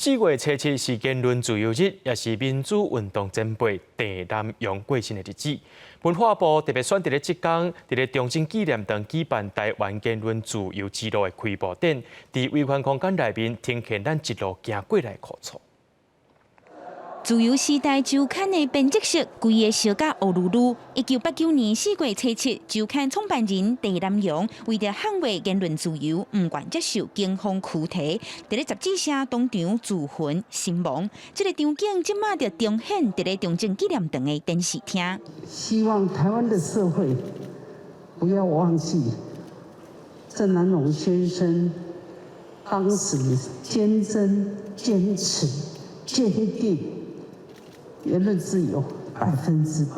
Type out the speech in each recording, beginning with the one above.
4月初7是言论自由日，也是民主运动前辈郑南榕过身的日子。文化部特别选伫咧即天，伫咧中正纪念堂举办台湾言论自由之路的开幕典，伫维权空间内面呈现咱一路行过来的苦楚。自由时代周刊的编辑室规个小甲乌噜噜。1989年4月初7，周刊创办人郑南榕为着捍卫言论自由，唔愿接受警方拘提，伫咧杂志社当场自焚身亡。这个场景即马就重现伫咧中正纪念堂的电视厅。希望台湾的社会不要忘记郑南榕先生当时坚贞、坚持、坚定。言论自由100%。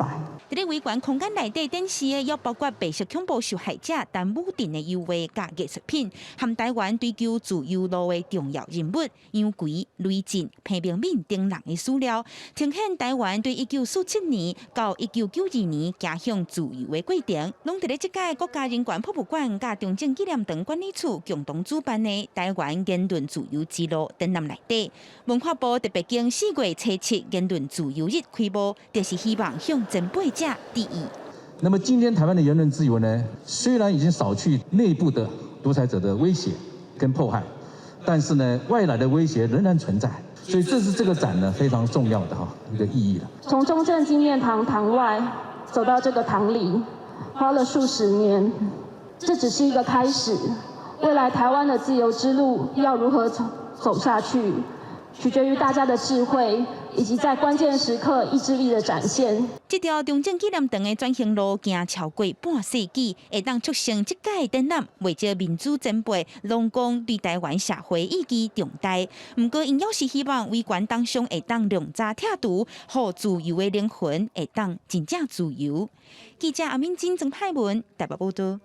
伫咧维权空间内底展示的，也包括白色恐怖受害者陈武定的优画甲艺术品，含台湾追求自由路的重要人物杨奎、雷震、彭明敏等人的史料，呈现台湾对1947年到1992年走向自由的过程，拢伫咧即届国家人权博物馆甲中正纪念堂管理处共同主办的台湾言论自由之路展览内底。文化部特别经4月初7言论自由日开幕，就是希望向前辈者致意。那么今天台湾的言论自由呢，虽然已经扫去内部的独裁者的威胁跟迫害，但是呢，外来的威胁仍然存在。所以这是这个展呢非常重要的一个意义了。从中正纪念堂堂外走到这个堂里，花了数十年，这只是一个开始。未来台湾的自由之路要如何走下去，取决于大家的智慧，以及在关键时刻意志力的展现。这条中正纪念堂的转型路行超过半世纪，会当促成这届展览，为着民主前辈拢讲对台湾社会意义重大。不过，因要是希望维权当中会当量查拆除，让自由的灵魂会当真正自由。记者阿敏金曾派文台北报道。